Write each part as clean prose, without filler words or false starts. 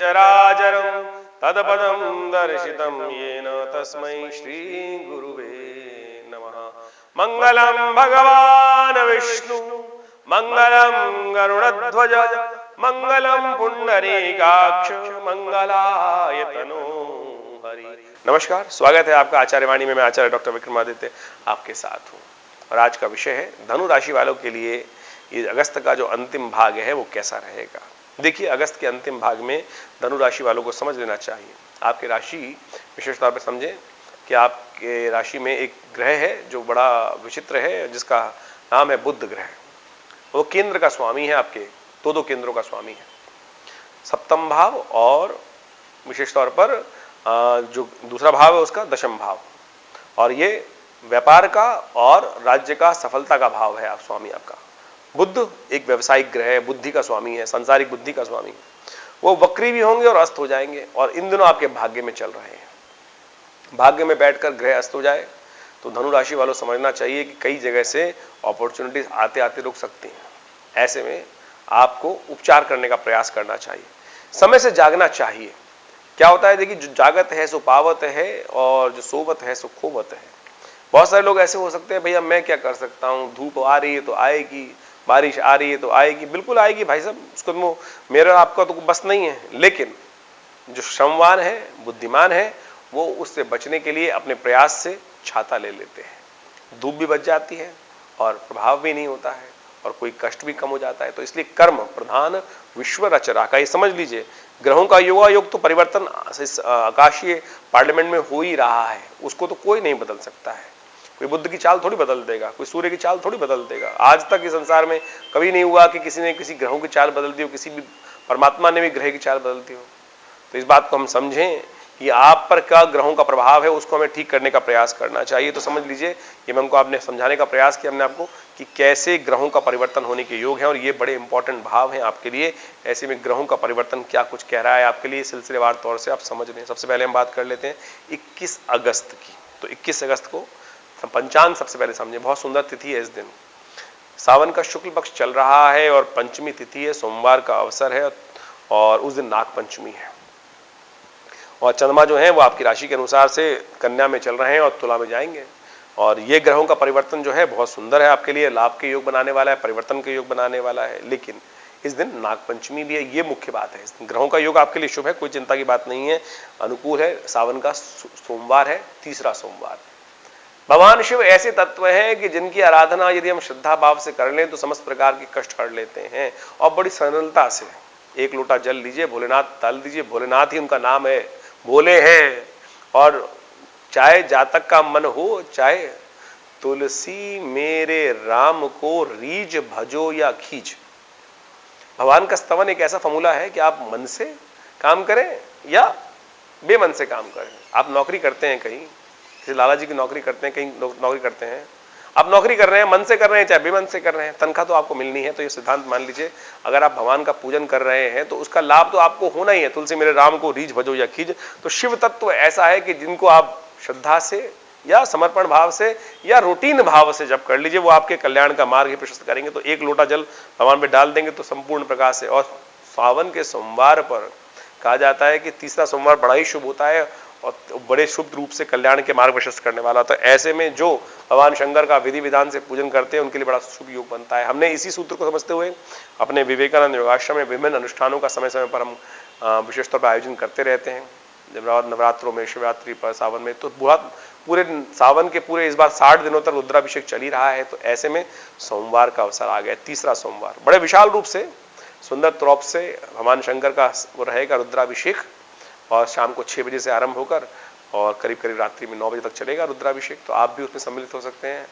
चराचरं तत्पदं दर्शितं येन तस्मै श्री गुरुवे नमः। मंगलम भगवान विष्णु मंगलम गरुड़ध्वज मंगलम पुंडरीकाक्ष मंगलायतनो हरि। नमस्कार, स्वागत है आपका आचार्यवाणी में। मैं आचार्य डॉक्टर विक्रमादित्य आपके साथ हूँ और आज का विषय है धनु राशि वालों के लिए ये अगस्त का जो अंतिम भाग है वो कैसा रहेगा। देखिए, अगस्त के अंतिम भाग में धनु राशि वालों को समझ लेना चाहिए। आपकी राशि विशेष तौर पर समझें कि आपके राशि में एक ग्रह है जो बड़ा विचित्र है, जिसका नाम है बुध ग्रह। वो केंद्र का स्वामी है, आपके दो केंद्रों का स्वामी है, सप्तम भाव और विशेष तौर पर जो दूसरा भाव है उसका दशम भाव। और ये व्यापार का और राज्य का सफलता का भाव है। आप स्वामी आपका बुध एक व्यवसायिक ग्रह है, बुद्धि का स्वामी है, सांसारिक बुद्धि का स्वामी। वो वक्री भी होंगे और अस्त हो जाएंगे और इन दिनों आपके भाग्य में चल रहे हैं। भाग्य में बैठकर ग्रह अस्त हो जाए तो धनु राशि वालों समझना चाहिए कि कई जगह से अपॉर्चुनिटीज आते आते रुक सकती हैं। ऐसे में आपको उपचार करने का प्रयास करना चाहिए, समय से जागना चाहिए। क्या होता है, देखिए, जो जागत है सो पावत है और जो सोवत है सो खोवत है। बहुत सारे लोग ऐसे हो सकते हैं, भैया मैं क्या कर सकता हूँ, धूप आ रही है तो आएगी, बारिश आ रही है तो आएगी। बिल्कुल आएगी भाई साहब, उसको मेरा आपका तो बस नहीं है। लेकिन जो श्रमवान है, बुद्धिमान है, वो उससे बचने के लिए अपने प्रयास से छाता ले लेते हैं। धूप भी बच जाती है और प्रभाव भी नहीं होता है और कोई कष्ट भी कम हो जाता है। तो इसलिए कर्म प्रधान विश्व रचना का ये समझ लीजिए। ग्रहों का योगायोग तो परिवर्तन आकाशीय पार्लियामेंट में हो ही रहा है, उसको तो कोई नहीं बदल सकता है। कोई बुद्ध की चाल थोड़ी बदल देगा, कोई सूर्य की चाल थोड़ी बदल देगा। आज तक इस संसार में कभी नहीं हुआ कि किसी ने किसी ग्रहों की चाल बदल दी हो, किसी भी परमात्मा ने भी ग्रह की चाल बदल दी हो। तो इस बात को हम समझें कि आप पर क्या ग्रहों का प्रभाव है, उसको हमें ठीक करने का प्रयास करना चाहिए। तो समझ लीजिए, ये मैं हमको आपने समझाने का प्रयास किया हमने आपको कि कैसे ग्रहों का परिवर्तन होने के योग है और ये बड़े इंपॉर्टेंट भाव हैं आपके लिए। ऐसे में ग्रहों का परिवर्तन क्या कुछ कह रहा है आपके लिए, सिलसिलेवार तौर से आप समझ लें। सबसे पहले हम बात कर लेते हैं 21 अगस्त की। तो 21 अगस्त को पंचांग सबसे पहले समझे। बहुत सुंदर तिथि है इस दिन, सावन का शुक्ल पक्ष चल रहा है और पंचमी तिथि है, सोमवार का अवसर है और उस दिन नाग पंचमी है। और चंद्रमा जो है वो आपकी राशि के अनुसार से कन्या में चल रहे हैं और तुला में जाएंगे। और ये ग्रहों का परिवर्तन जो है बहुत सुंदर है आपके लिए, लाभ के योग बनाने वाला है, परिवर्तन के योग बनाने वाला है। लेकिन इस दिन नाग पंचमी भी है, ये मुख्य बात है। इस दिन ग्रहों का योग आपके लिए शुभ है, कोई चिंता की बात नहीं है, अनुकूल है। सावन का सोमवार है, तीसरा सोमवार। भगवान शिव ऐसे तत्व हैं कि जिनकी आराधना यदि हम श्रद्धा भाव से कर लें तो समस्त प्रकार के कष्ट हर लेते हैं और बड़ी सरलता से। एक लोटा जल लीजिए, भोलेनाथ तल दीजिए, भोलेनाथ ही उनका नाम है, भोले हैं। और चाहे जातक का मन हो, चाहे तुलसी मेरे राम को रीझ भजो या खींच। भगवान का स्तवन एक ऐसा फॉर्मूला है कि आप मन से काम करें या बेमन से काम करें। आप नौकरी करते हैं कहीं, जैसे लाला जी की नौकरी करते हैं, कहीं नौकरी करते हैं, आप नौकरी कर रहे हैं, मन से कर रहे हैं चाहे बेमन से कर रहे हैं, तनख्वाह तो आपको मिलनी है। तो ये सिद्धांत मान लीजिए, अगर आप भगवान का पूजन कर रहे हैं तो उसका लाभ तो आपको होना ही है। तुलसी मेरे राम को रीझ भजो या खींच। तो शिव तत्व ऐसा है कि जिनको आप श्रद्धा से या समर्पण भाव से या रूटीन भाव से जब कर लीजिए, वो आपके कल्याण का मार्ग ही प्रशस्त करेंगे। तो एक लोटा जल भगवान पे डाल देंगे तो संपूर्ण प्रकार से। और सावन के सोमवार पर कहा जाता है कि तीसरा सोमवार बड़ा ही शुभ होता है और बड़े शुभ रूप से कल्याण के मार्ग प्रशस्त करने वाला। तो ऐसे में जो भगवान शंकर का विधि विधान से पूजन करते हैं उनके लिए बड़ा शुभ योग बनता है। हमने इसी सूत्र को समझते हुए अपने विवेकानंद योगाश्रम में विभिन्न अनुष्ठानों का समय समय पर हम विशेष तौर पर आयोजन करते रहते हैं। जब नवरात्रों में, शिवरात्रि पर, सावन में, तो पूरे सावन के पूरे इस बार 60 दिनों तक रुद्राभिषेक चल ही रहा है। तो ऐसे में सोमवार का अवसर आ गया, तीसरा सोमवार। बड़े विशाल रूप से सुंदर तौर से भगवान शंकर का वो रहेगा रुद्राभिषेक और शाम को 6 बजे से आरंभ होकर और करीब करीब रात्रि में 9 बजे तक चलेगा रुद्राभिषेक। तो आप भी उसमें सम्मिलित हो सकते हैं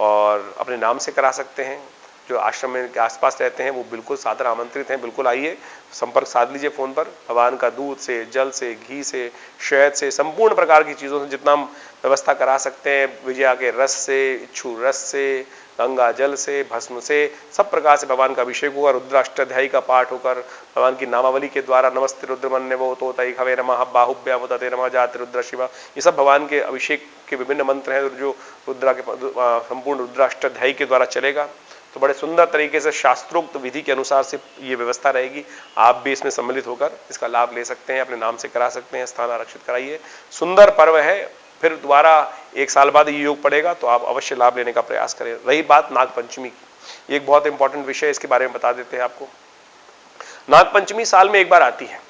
और अपने नाम से करा सकते हैं। जो आश्रम में के आसपास रहते हैं वो बिल्कुल सादर आमंत्रित हैं, बिल्कुल आइए, संपर्क साध लीजिए फोन पर। भगवान का दूध से, जल से, घी से, शहद से, संपूर्ण प्रकार की चीज़ों से जितना हम व्यवस्था करा सकते हैं, विजया के रस से, इच्छू रस से, गंगा जल से, भस्म से, सब प्रकार से भगवान का अभिषेक होगा। रुद्राष्टाध्यायी का पाठ होकर भगवान की नामावली के द्वारा नमस्ते रुद्रमन्य वो तो तई खवे नमः बाहुभ्या मुदते नमः जाति रुद्र शिवा, ये सब भगवान के अभिषेक के विभिन्न मंत्र हैं जो रुद्रा के संपूर्ण रुद्राष्टाध्यायी के द्वारा चलेगा। तो बड़े सुंदर तरीके से शास्त्रोक्त विधि के अनुसार से ये व्यवस्था रहेगी। आप भी इसमें सम्मिलित होकर इसका लाभ ले सकते हैं, अपने नाम से करा सकते हैं, स्थान आरक्षित कराइए। सुंदर पर्व है, फिर दोबारा 1 साल बाद ये योग पड़ेगा, तो आप अवश्य लाभ लेने का प्रयास करें। रही बात नागपंचमी की, एक बहुत इंपॉर्टेंट विषय, इसके बारे में बता देते हैं आपको। नागपंचमी साल में एक बार आती है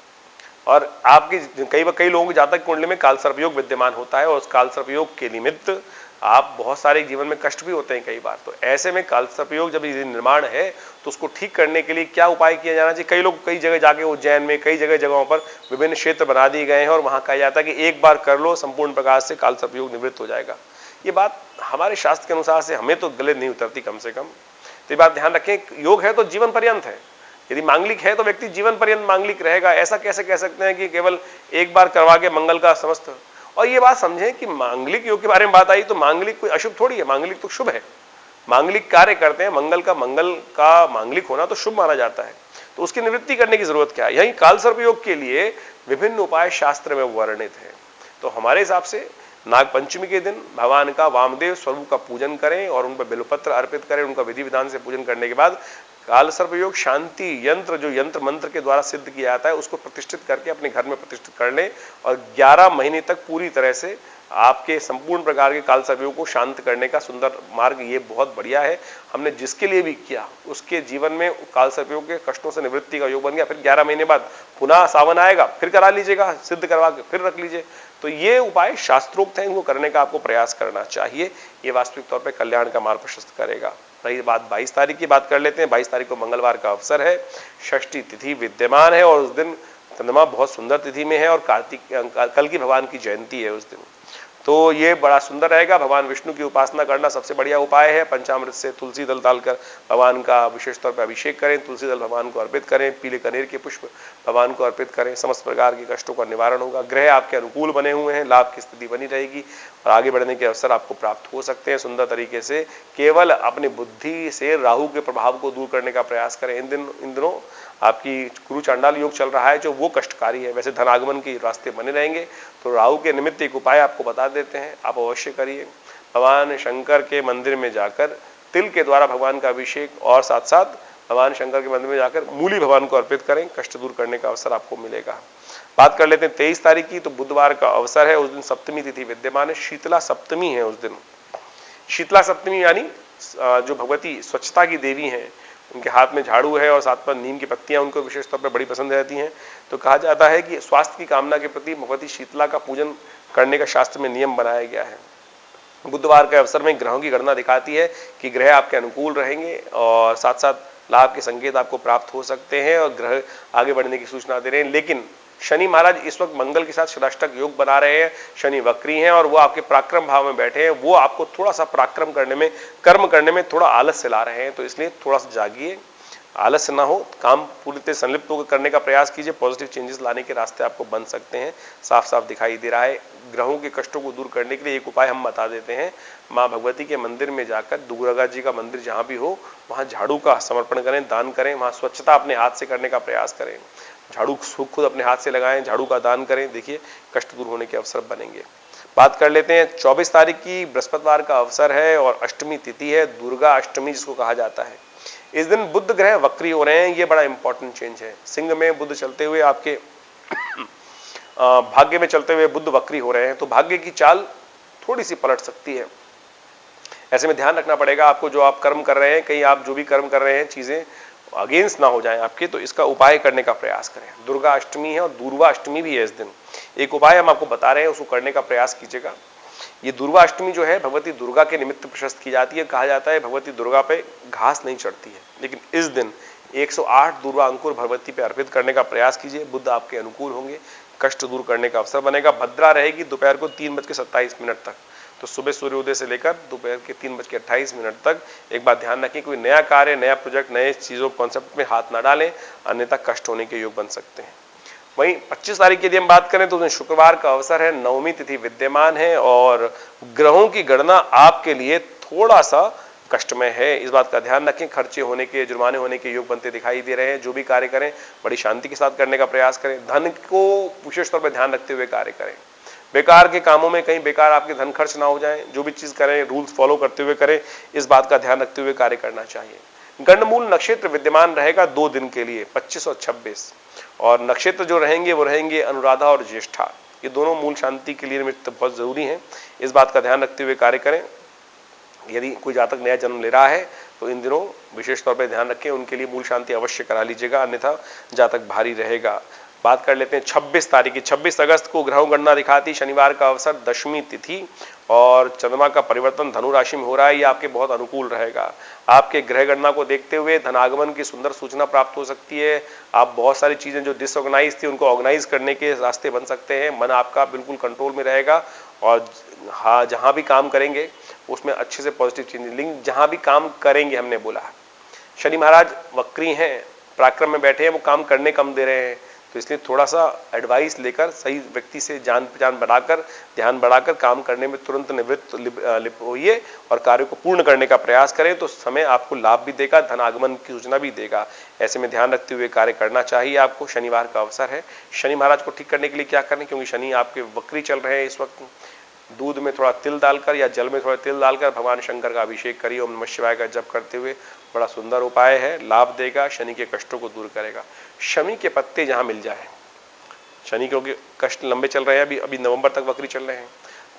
और आपकी कई लोगों की जातक कुंडली में कालसर्प योग विद्यमान होता है और उस कालसर्प योग के निमित्त आप बहुत सारे जीवन में कष्ट भी होते हैं कई बार। तो ऐसे में कालसर्प योग जब ये निर्माण है तो उसको ठीक करने के लिए क्या उपाय किया जाना चाहिए। कई लोग कई जगह जाके, उज्जैन में कई जगहों पर विभिन्न क्षेत्र बना दिए गए हैं और वहां कहा जाता है कि एक बार कर लो, संपूर्ण प्रकार से कालसर्प योग निवृत्त हो जाएगा। ये बात हमारे शास्त्र के अनुसार से हमें तो गले नहीं उतरती कम से कम। तो ये बात ध्यान रखें, योग है तो जीवन पर्यंत है। यदि मांगलिक है तो व्यक्ति जीवन पर्यंत मांगलिक रहेगा। ऐसा कैसे कह सकते हैं कि केवल एक बार करवा के मंगल का समस्त। और ये बात समझें कि मांगलिक योग के बारे में बात आई तो मांगलिक कोई अशुभ थोड़ी है, मांगलिक तो शुभ है। मांगलिक कार्य करते हैं, मंगल का मांगलिक होना तो शुभ माना जाता है। तो उसकी निवृत्ति करने की जरूरत क्या है। यही कालसर्प योग के लिए विभिन्न उपाय शास्त्र में वर्णित है। तो हमारे हिसाब से नागपंचमी के दिन भगवान का वामदेव स्वरूप का पूजन करें और उन पर बिल्वपत्र अर्पित करें। उनका विधि विधान से पूजन करने के बाद कालसर्प योग शांति यंत्र, जो यंत्र मंत्र के द्वारा सिद्ध किया जाता है, उसको प्रतिष्ठित करके अपने घर में प्रतिष्ठित कर लें और 11 महीने तक पूरी तरह से आपके संपूर्ण प्रकार के कालसर्प योग को शांत करने का सुंदर मार्ग ये बहुत बढ़िया है। हमने जिसके लिए भी किया उसके जीवन में कालसर्प योग के कष्टों से निवृत्ति का योग बन गया। फिर 11 महीने बाद पुनः सावन आएगा, फिर करा लीजिएगा, सिद्ध करवा के फिर रख लीजिए। तो ये उपाय शास्त्रोक्त हैं, इनको करने का आपको प्रयास करना चाहिए। ये वास्तविक तौर पर कल्याण का मार्ग प्रशस्त करेगा। रही बात 22 तारीख की, बात कर लेते हैं। 22 तारीख को मंगलवार का अवसर है, षष्ठी तिथि विद्यमान है और उस दिन चंद्रमा बहुत सुंदर तिथि में है और कल की भगवान की जयंती है उस दिन। तो ये बड़ा सुंदर रहेगा। भगवान विष्णु की उपासना करना सबसे बढ़िया उपाय है। पंचामृत से तुलसी दल डालकर भगवान का विशेष तौर पर अभिषेक करें, तुलसी दल भगवान को अर्पित करें, पीले कनेर के पुष्प भगवान को अर्पित करें। समस्त प्रकार के कष्टों का निवारण होगा। ग्रह आपके अनुकूल बने हुए हैं, लाभ की स्थिति बनी रहेगी और आगे बढ़ने के अवसर आपको प्राप्त हो सकते हैं सुंदर तरीके से। केवल अपनी बुद्धि से राहु के प्रभाव को दूर करने का प्रयास करें। इन दिनों आपकी गुरु चांडाल योग चल रहा है जो वो कष्टकारी है। वैसे धन आगमन के रास्ते बने रहेंगे। तो राहु के निमित्त एक उपाय आपको बता देते हैं, आप अवश्य करिए। भगवान शंकर के मंदिर में जाकर तिल के द्वारा भगवान का अभिषेक और साथ साथ भगवान शंकर के मंदिर में जाकर मूली भगवान को अर्पित करें, कष्ट दूर करने का अवसर आपको मिलेगा। बात कर लेते हैं 23 तारीख की। तो बुधवार का अवसर है, उस दिन सप्तमी तिथि विद्यमान है, शीतला सप्तमी है उस दिन। शीतला सप्तमी यानी जो भगवती स्वच्छता की देवी हैं, उनके हाथ में झाड़ू है और साथ में नीम की पत्तियां उनको विशेष तौर पर बड़ी पसंद रहती हैं। तो कहा जाता है कि स्वास्थ्य की कामना के प्रति भगवती शीतला का पूजन करने का शास्त्र में नियम बनाया गया है। बुधवार के अवसर में ग्रहों की गणना दिखाती है कि ग्रह आपके अनुकूल रहेंगे और साथ साथ लाभ के संकेत आपको प्राप्त हो सकते हैं और ग्रह आगे बढ़ने की सूचना दे रहे हैं। लेकिन शनि महाराज इस वक्त मंगल के साथ षडाष्टक योग बना रहे हैं। शनि वक्री हैं और वो आपके पराक्रम भाव में बैठे हैं। वो आपको थोड़ा सा पराक्रम करने में, कर्म करने में थोड़ा आलस्य ला रहे हैं। तो इसलिए थोड़ा सा जागिए, आलस्य ना हो, काम पूरी तरह संलिप्त होकर करने का प्रयास कीजिए। पॉजिटिव चेंजेस लाने के रास्ते आपको बन सकते हैं, साफ साफ दिखाई दे रहा है। ग्रहों के कष्टों को दूर करने के लिए एक उपाय हम बता देते हैं। माँ भगवती के मंदिर में जाकर, दुर्गा जी का मंदिर जहाँ भी हो वहाँ झाड़ू का समर्पण करें, दान करें। वहाँ स्वच्छता अपने हाथ से करने का प्रयास करें। झाड़ू खुद अपने हाथ से लगाएं, झाड़ू का दान करें। देखिए कष्ट दूर होने के अवसर बनेंगे। बात कर लेते हैं 24 तारीख की, बृहस्पतिवार का अवसर है और अष्टमी तिथि है, दुर्गा अष्टमी जिसको कहा जाता है। इस दिन बुध ग्रह वक्री हो रहे हैं। ये बड़ा इंपॉर्टेंट चेंज है। सिंह में बुध चलते हुए आपके भाग्य में चलते हुए बुध वक्री हो रहे हैं। तो भाग्य की चाल थोड़ी सी पलट सकती है। ऐसे में ध्यान रखना पड़ेगा आपको, जो आप कर्म कर रहे हैं, कहीं आप जो भी कर्म कर रहे हैं चीजें अगेंस्ट ना हो जाएं आपके, तो इसका उपाय करने का प्रयास करें। दुर्गा अष्टमी है और दूर्वा अष्टमी भी है इस दिन। एक उपाय हम आपको बता रहे हैं, उसको करने का प्रयास कीजिएगा। ये दुर्गा अष्टमी जो है भगवती दुर्गा के निमित्त प्रशस्त की जाती है। कहा जाता है भगवती दुर्गा पे घास नहीं चढ़ती है, लेकिन इस दिन 108 दुर्वा अंकुर भगवती पे अर्पित करने का प्रयास कीजिए। बुध आपके अनुकूल होंगे, कष्ट दूर करने का अवसर बनेगा। भद्रा रहेगी दोपहर को 3:27 तक। तो सुबह सूर्योदय से लेकर दोपहर के 3:28 तक एक बात ध्यान रखें, कोई नया कार्य, नया प्रोजेक्ट, नए चीजों कॉन्सेप्ट में हाथ ना डालें, अन्यथा कष्ट होने के योग बन सकते हैं। वहीं 25 तारीख की यदि हम बात करें तो उसमें शुक्रवार का अवसर है, नवमी तिथि विद्यमान है और ग्रहों की गणना आपके लिए थोड़ा सा कष्टमय है। इस बात का ध्यान रखें। खर्चे होने के, जुर्माने होने के योग बनते दिखाई दे रहे हैं। जो भी कार्य करें बड़ी शांति के साथ करने का प्रयास करें। धन को विशेष तौर पर ध्यान रखते हुए कार्य करें। बेकार के कामों में कहीं बेकार आपके धन खर्च ना हो जाए। जो भी चीज करें रूल्स फॉलो करते हुए करें, इस बात का ध्यान रखते हुए कार्य करना चाहिए। गंडमूल नक्षत्र विद्यमान रहेगा 2 दिन के लिए 25 और 26, और नक्षत्र जो रहेंगे वो रहेंगे अनुराधा और ज्येष्ठा। ये दोनों मूल शांति के लिए निमित्त बहुत जरूरी हैं, इस बात का ध्यान रखते हुए कार्य करें। यदि कोई जातक नया जन्म ले रहा है तो इन दिनों विशेष तौर पर ध्यान रखें, उनके लिए मूल शांति अवश्य करा लीजिएगा, अन्यथा जातक भारी रहेगा। बात कर लेते हैं 26 तारीख की। 26 अगस्त को ग्रहों गणना दिखाती शनिवार का अवसर, दशमी तिथि और चंद्रमा का परिवर्तन धनु राशि में हो रहा है, ये आपके बहुत अनुकूल रहेगा। आपके ग्रह गणना को देखते हुए धनागमन की सुंदर सूचना प्राप्त हो सकती है। आप बहुत सारी चीजें जो डिसऑर्गेनाइज थी उनको ऑर्गेनाइज करने के रास्ते बन सकते हैं। मन आपका बिल्कुल कंट्रोल में रहेगा और हाँ, जहां भी काम करेंगे उसमें अच्छे से पॉजिटिव चेंज। लिंक जहां भी काम करेंगे, हमने बोला शनि महाराज वक्री हैं, पराक्रम में बैठे हैं, वो काम करने कम दे रहे हैं, तो इसलिए थोड़ा सा एडवाइस लेकर सही व्यक्ति से जान पहचान बढ़ाकर, ध्यान बढ़ाकर काम करने में तुरंत निवृत्त होइए और कार्य को पूर्ण करने का प्रयास करें, तो समय आपको लाभ भी देगा, धन आगमन की सूचना भी देगा। ऐसे में ध्यान रखते हुए कार्य करना चाहिए आपको। शनिवार का अवसर है। शनि महाराज को ठीक करने के लिए क्या करें, क्योंकि शनि आपके वक्री चल रहे हैं इस वक्त, दूध में थोड़ा तिल डालकर या जल में थोड़ा तिल डालकर भगवान शंकर का अभिषेक करिए। ओम नमः शिवाय का जप करते हुए, बड़ा सुंदर उपाय है, लाभ देगा, शनि के कष्टों को दूर करेगा। शमी के पत्ते जहां मिल जाए, शनि क्योंकि कष्ट लंबे चल रहे हैं, अभी नवंबर तक वक्री चल रहे हैं,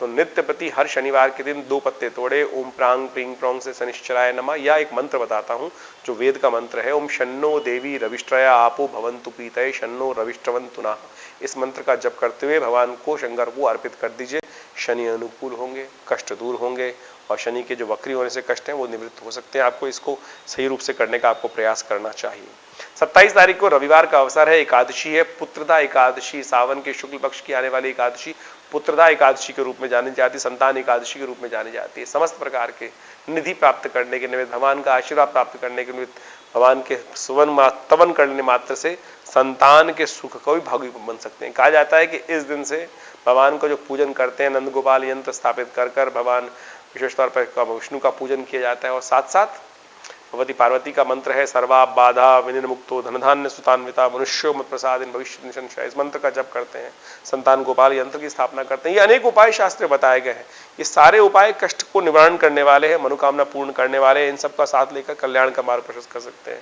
तो नित्य प्रति हर शनिवार के दिन 2 पत्ते तोड़े, ओम प्रांग प्रींग प्रोंग से शनिश्चराय नमः, या एक मंत्र बताता हूं जो वेद का मंत्र है, ओम शन्नो देवी रविष्ट्रया आपो भवन्तु पीतये शन्नो रविष्ट्रवन्तु नः। इस मंत्र का जप करते हुए भगवान को, शंकर को अर्पित कर दीजिए। शनि अनुकूल होंगे, कष्ट दूर होंगे और शनि के जो वक्री होने से कष्ट हैं वो निवृत्त हो सकते हैं। आपको इसको सही रूप से करने का आपको प्रयास करना चाहिए। 27 तारीख को रविवार का अवसर है, एकादशी है, पुत्रदा एकादशी, सावन के शुक्ल पक्ष की आने वाली एकादशी पुत्रदा एकादशी के रूप में जानी जाती है, संतान एकादशी के रूप में जानी जाती है। समस्त प्रकार के निधि प्राप्त करने के निमित्त, भगवान का आशीर्वाद प्राप्त करने के निमित्त, भगवान के तवन करने मात्र से संतान के सुख को भी भागी बन सकते हैं। कहा जाता है कि इस दिन से भगवान का जो पूजन करते हैं, नंद गोपाल यंत्र स्थापित कर कर भगवान विशेष तौर पर विष्णु का पूजन किया जाता है, और साथ साथ भगवती पार्वती का मंत्र है, सर्वा बाधा विनिर्मुक्तो धनधान्य सुतान्विता मनुष्यो मत प्रसादिन भविष्य निशंशय। इस मंत्र का जप करते हैं, संतान गोपाल यंत्र की स्थापना करते हैं। ये अनेक उपाय शास्त्र बताए गए हैं। ये सारे उपाय कष्ट को निवारण करने वाले हैं, मनोकामना पूर्ण करने वाले हैं। इन सबका साथ लेकर कल्याण का मार्ग प्रशस्त कर सकते हैं।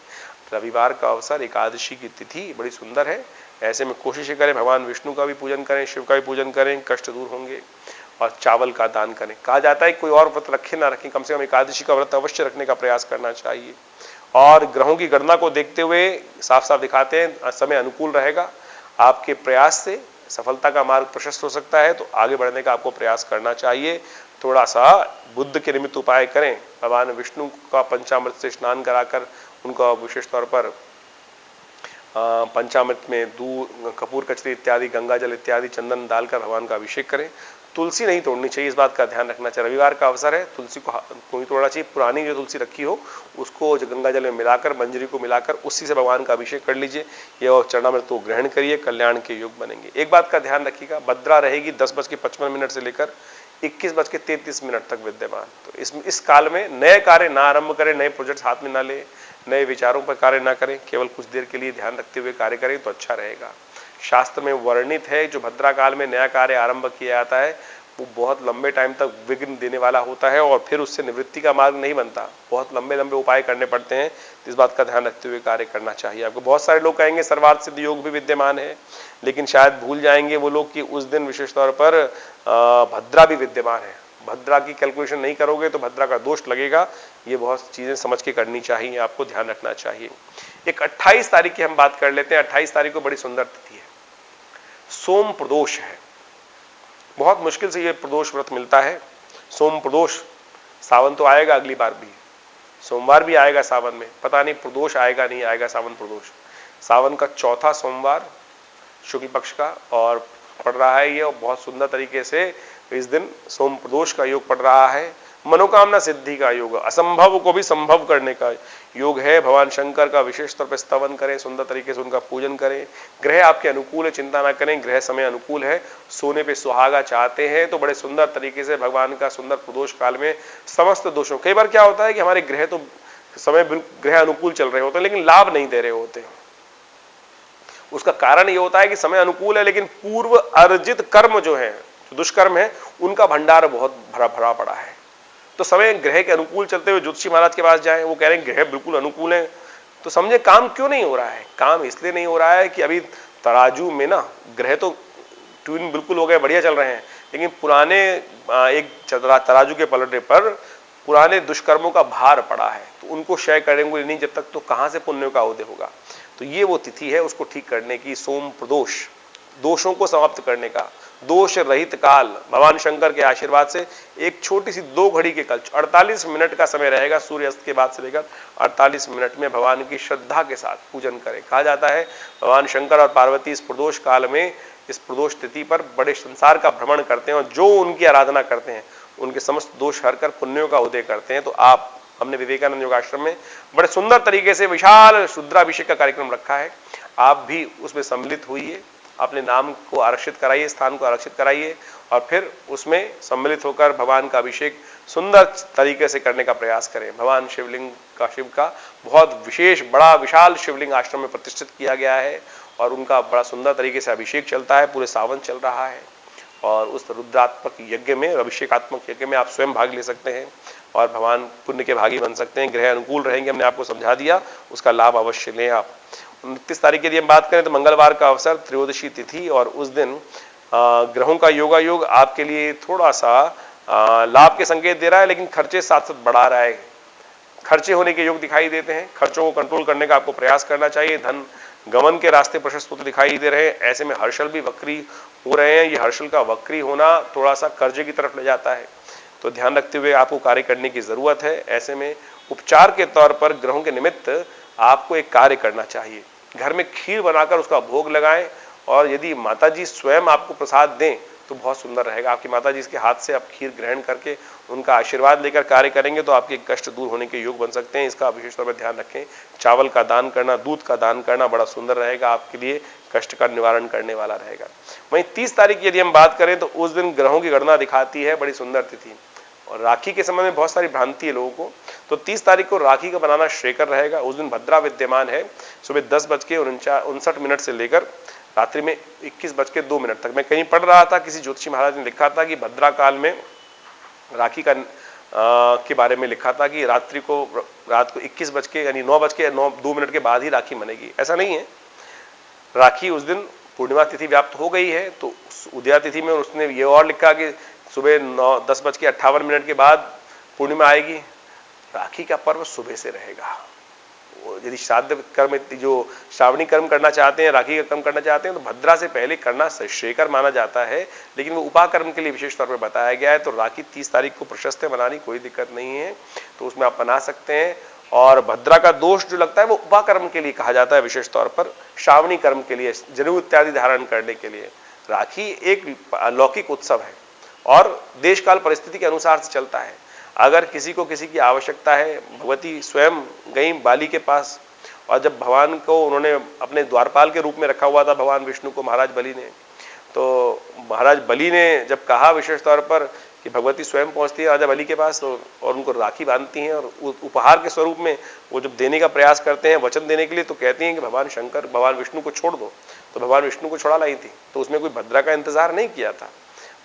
रविवार का अवसर, एकादशी की तिथि बड़ी सुंदर है। ऐसे में कोशिश करें भगवान विष्णु का भी पूजन करें, शिव का भी पूजन करें, कष्ट दूर होंगे। और चावल का दान करें। कहा जाता है कोई और व्रत रखे ना रखें, कम से कम एकादशी का व्रत अवश्य रखने का प्रयास करना चाहिए। और ग्रहों की गणना को देखते हुए साफ साफ दिखाते हैं समय अनुकूल रहेगा। आपके प्रयास से सफलता का मार्ग प्रशस्त हो सकता है, तो आगे बढ़ने का आपको प्रयास करना चाहिए। थोड़ा सा बुद्ध के निमित्त उपाय करें, भगवान विष्णु का पंचामृत से स्नान कराकर उनका विशेष तौर पर पंचामृत में दूध, कपूर, कचरी इत्यादि, गंगा जल इत्यादि, चंदन डालकर भगवान का अभिषेक करें। तुलसी नहीं तोड़नी चाहिए, इस बात का ध्यान रखना चाहिए। रविवार का अवसर है, तुलसी को नहीं तोड़ना चाहिए। पुरानी जो तुलसी रखी हो उसको गंगा जल में मिलाकर, मंजरी को मिलाकर उसी से भगवान का अभिषेक कर लीजिए। ये और चरणामृत को ग्रहण करिए, कल्याण के योग बनेंगे। एक बात का ध्यान रखिएगा, भद्रा रहेगी 10:55 से लेकर 21:33 तक विद्यमान। तो इस काल में नए कार्य ना आरंभ करें, नए प्रोजेक्ट हाथ में ना ले, नए विचारों पर कार्य ना करें, केवल कुछ देर के लिए ध्यान रखते हुए कार्य करें तो अच्छा रहेगा। शास्त्र में वर्णित है जो भद्रा काल में नया कार्य आरंभ किया जाता है वो बहुत लंबे टाइम तक विघ्न देने वाला होता है और फिर उससे निवृत्ति का मार्ग नहीं बनता, बहुत लंबे लंबे उपाय करने पड़ते हैं। इस बात का ध्यान रखते हुए कार्य करना चाहिए आपको। बहुत सारे लोग कहेंगे सर्वार्थ सिद्ध योग भी विद्यमान है, लेकिन शायद भूल जाएंगे वो लोग कि उस दिन विशेष तौर पर भद्रा भी विद्यमान है। भद्रा की कैलकुलेशन नहीं करोगे तो भद्रा का दोष लगेगा। ये बहुत चीजें समझ के करनी चाहिए, आपको ध्यान रखना चाहिए। एक 28 तारीख की हम बात कर लेते हैं। 28 तारीख को बड़ी सुंदर तिथि है, सोम प्रदोष है। बहुत मुश्किल से ये प्रदोष व्रत मिलता है। सोम प्रदोष, सावन तो आएगा अगली बार भी, सोमवार भी आएगा सावन में, पता नहीं प्रदोष आएगा नहीं आएगा सावन प्रदोष। सावन का चौथा सोमवार शुक्ल पक्ष का और पड़ रहा है ये, और बहुत सुंदर तरीके से इस दिन सोम प्रदोष का योग पड़ रहा है। मनोकामना सिद्धि का योग, असंभव को भी संभव करने का योग है। भगवान शंकर का विशेष तौर पर स्तवन करें, सुंदर तरीके से उनका पूजन करें। ग्रह आपके अनुकूल है, चिंता ना करें, ग्रह समय अनुकूल है। सोने पे सुहागा चाहते हैं तो बड़े सुंदर तरीके से भगवान का सुंदर प्रदोष काल में समस्त दोषों, कई बार क्या होता है कि हमारे ग्रह तो समय ग्रह अनुकूल चल रहे होते हैं लेकिन लाभ नहीं दे रहे होते हैं। उसका कारण ये होता है कि समय अनुकूल है लेकिन पूर्व अर्जित कर्म जो है, दुष्कर्म है, उनका भंडार बहुत भरा भरा पड़ा है। तो समय ग्रह के अनुकूल चलते हुए ज्योतिषी महाराज के पास जाएं, वो कह रहे हैं ग्रह बिल्कुल अनुकूल है, तो समझे काम क्यों नहीं हो रहा है। काम इसलिए नहीं हो रहा है कि अभी तराजू में ना ग्रह तो ट्यून बिल्कुल हो गए, बढ़िया चल रहे हैं, लेकिन पुराने एक तराजू के पलटे पर पुराने दुष्कर्मों का भार पड़ा है, तो उनको क्षय करेंगे नहीं जब तक, तो कहां से पुण्य का उदय होगा। तो ये वो तिथि है उसको ठीक करने की, सोम प्रदोष, दोषों को समाप्त करने का, दोष रहित काल। भगवान शंकर के आशीर्वाद से एक छोटी सी 2 घड़ी के कल 48 मिनट का समय रहेगा, सूर्यास्त के बाद से लेकर 48 मिनट में भगवान की श्रद्धा के साथ पूजन करें। कहा जाता है भगवान शंकर और पार्वती इस प्रदोष काल में, इस प्रदोष तिथि पर बड़े संसार का भ्रमण करते हैं और जो उनकी आराधना करते हैं उनके समस्त दोष हरकर पुण्यों का उदय करते हैं। तो आप, हमने विवेकानंद योगाश्रम में बड़े सुंदर तरीके से विशाल रुद्राभिषेक का कार्यक्रम रखा है, आप भी उसमें सम्मिलित होइए, अपने नाम को आरक्षित कराइए, स्थान को आरक्षित कराइए और फिर उसमें सम्मिलित होकर भगवान का अभिषेक सुंदर तरीके से करने का प्रयास करें। भगवान शिवलिंग का, शिव का बहुत विशेष बड़ा विशाल शिवलिंग आश्रम में प्रतिष्ठित किया गया है और उनका बड़ा सुंदर तरीके से अभिषेक चलता है, पूरे सावन चल रहा है। और उस रुद्रात्मक यज्ञ में, अभिषेकात्मक यज्ञ में आप स्वयं भाग ले सकते हैं और भगवान पुण्य के भागी बन सकते हैं। ग्रह अनुकूल रहेंगे, हमने आपको समझा दिया, उसका लाभ अवश्य लें आप। 29 तारीख की यदि हम बात करें तो मंगलवार का अवसर, त्रयोदशी तिथि, और उस दिन ग्रहों का योगायोग आपके लिए थोड़ा सा लाभ के संकेत दे रहा है, लेकिन खर्चे साथ साथ बढ़ा रहा है। खर्चे होने के योग दिखाई देते हैं, खर्चों को कंट्रोल करने का आपको प्रयास करना चाहिए। धन गमन के रास्ते प्रशस्त होते दिखाई दे रहे हैं। ऐसे में हर्षल भी वक्री हो रहे हैं, ये हर्षल का वक्री होना थोड़ा सा कर्जे की तरफ ले जाता है, तो ध्यान रखते हुए आपको कार्य करने की जरूरत है। ऐसे में उपचार के तौर पर ग्रहों के निमित्त आपको एक कार्य करना चाहिए, घर में खीर बनाकर उसका भोग लगाएं और यदि माताजी स्वयं आपको प्रसाद दें तो बहुत सुंदर रहेगा। आपकी माताजी के हाथ से आप खीर ग्रहण करके उनका आशीर्वाद लेकर कार्य करेंगे तो आपके कष्ट दूर होने के योग बन सकते हैं, इसका विशेष तौर पर ध्यान रखें। चावल का दान करना, दूध का दान करना बड़ा सुंदर रहेगा, आपके लिए कष्ट का निवारण करने वाला रहेगा। वहीं 30 तारीख की यदि हम बात करें तो उस दिन ग्रहों की गणना दिखाती है बड़ी सुंदर तिथि, और राखी के समय में बहुत सारी भ्रांति है लोगों को, तो 30 तारीख को राखी का बनाना श्रेयकर रहेगा। उस दिन भद्रा विद्यमान है, सुबह 10:59 से लेकर रात्रि में 21:02 तक। मैं कहीं पढ़ रहा था, किसी ज्योतिषी महाराज ने लिखा था कि भद्रा काल में राखी का के बारे में लिखा था कि रात को 21 बज के यानी 9:02 के बाद ही राखी बनेगी। ऐसा नहीं है, राखी उस दिन पूर्णिमा तिथि व्याप्त हो गई है, तो उदया तिथि में उसने ये और लिखा कि सुबह 10:58 के बाद पूर्णिमा आएगी। राखी का पर्व सुबह से रहेगा। यदि श्राद्ध कर्म, जो श्रावणी कर्म करना चाहते हैं, राखी का कर्म करना चाहते हैं, तो भद्रा से पहले करना श्रेयकर माना जाता है, लेकिन वो उपाकर्म के लिए विशेष तौर पर बताया गया है। तो राखी 30 तारीख को प्रशस्त है, बनानी कोई दिक्कत नहीं है, तो उसमें आप बना सकते हैं। और भद्रा का दोष जो लगता है वो उपाकर्म के लिए कहा जाता है, विशेष तौर पर श्रावणी कर्म के लिए, जनेऊ इत्यादि धारण करने के लिए। राखी एक अलौकिक उत्सव है और देश काल परिस्थिति के अनुसार से चलता है। अगर किसी को किसी की आवश्यकता है, भगवती स्वयं गई बाली के पास, और जब भगवान को उन्होंने अपने द्वारपाल के रूप में रखा हुआ था भगवान विष्णु को महाराज बलि ने, तो महाराज बलि ने जब कहा विशेष तौर पर कि भगवती स्वयं पहुंचती है राजा बलि के पास और उनको राखी बांधती हैं, और उपहार के स्वरूप में वो जब देने का प्रयास करते हैं वचन देने के लिए, तो कहती हैं कि भगवान विष्णु को छोड़ दो, तो भगवान विष्णु को छोड़ा लाई थी। तो उसमें कोई भद्रा का इंतजार नहीं किया था,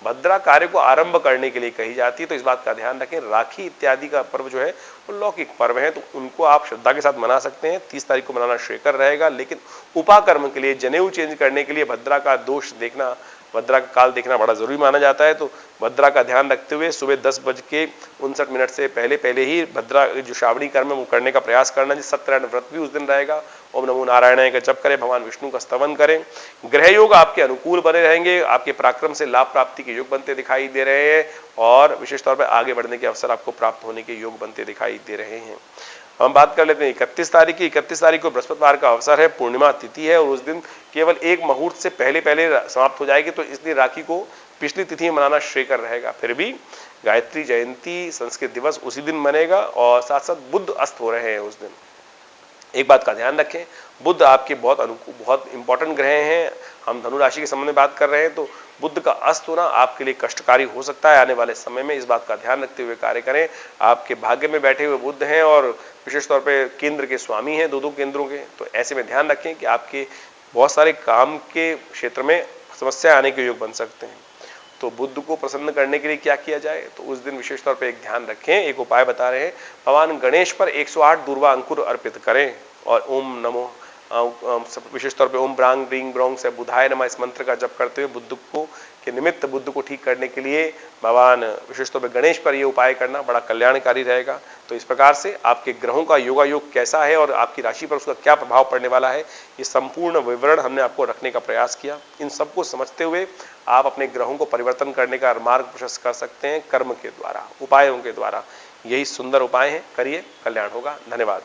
भद्रा कार्य को आरंभ करने के लिए कही जाती है। तो इस बात का ध्यान रखें। राखी इत्यादि का पर्व जो है वो लौकिक पर्व है, तो उनको आप श्रद्धा के साथ मना सकते हैं। 30 तारीख को मनाना श्रेयकर रहेगा, लेकिन उपाकर्म के लिए, जनेऊ चेंज करने के लिए भद्रा का दोष देखना, भद्रा का काल देखना बड़ा जरूरी माना जाता है। तो भद्रा का ध्यान रखते हुए सुबह 10:59 से पहले ही भद्रा जो श्रावणी कर्म है वो करने का प्रयास करना। जी सत्यनारायण व्रत भी उस दिन रहेगा। ओम नमो नारायणाय का जप करें, भगवान विष्णु का स्तवन करें। ग्रह योग आपके अनुकूल बने रहेंगे, आपके पराक्रम से लाभ प्राप्ति के योग बनते दिखाई दे रहे हैं और विशेष तौर पर आगे बढ़ने के अवसर आपको प्राप्त होने के योग बनते दिखाई दे रहे हैं। हम बात कर लेते हैं 31 तारीख की। 31 तारीख को बृहस्पतिवार का अवसर है, पूर्णिमा तिथि है और उस दिन केवल एक मुहूर्त से पहले समाप्त हो जाएगी, तो इसलिए राखी को पिछली तिथि में मनाना श्रेयकर रहेगा। फिर भी गायत्री जयंती संस्कृत दिवस उसी दिन मनेगा और साथ साथ बुध अस्त हो रहे हैं उस दिन। एक बात का ध्यान रखें, बुध आपके बहुत इंपॉर्टेंट ग्रह हैं। हम धनु राशि के संबंध में बात कर रहे हैं, तो बुध का अस्त होना आपके लिए कष्टकारी हो सकता है आने वाले समय में। इस बात का ध्यान रखते हुए कार्य करें। आपके भाग्य में बैठे हुए बुध हैं और विशेष तौर पे केंद्र के स्वामी हैं, दो केंद्रों के, तो ऐसे में ध्यान रखें कि आपके बहुत सारे काम के क्षेत्र में समस्या आने के योग बन सकते हैं। तो बुद्ध को प्रसन्न करने के लिए क्या किया जाए, तो उस दिन विशेष तौर पर एक ध्यान रखें, एक उपाय बता रहे हैं। भगवान गणेश पर 108 दूर्वा अंकुर अर्पित करें और ओम नमो विशेष तौर पे ओम ब्रांग ब्रींग ब्रोंग से बुधाय नमः इस मंत्र का जप करते हुए बुद्ध को के निमित्त बुद्ध को ठीक करने के लिए भगवान विशेष तौर पे गणेश पर यह उपाय करना बड़ा कल्याणकारी रहेगा। तो इस प्रकार से आपके ग्रहों का योगायोग कैसा है और आपकी राशि पर उसका क्या प्रभाव पड़ने वाला है, ये संपूर्ण विवरण हमने आपको रखने का प्रयास किया। इन सबको समझते हुए आप अपने ग्रहों को परिवर्तन करने का मार्ग प्रशस्त कर सकते हैं कर्म के द्वारा, उपायों के द्वारा। यही सुंदर उपाय है, करिए, कल्याण होगा। धन्यवाद।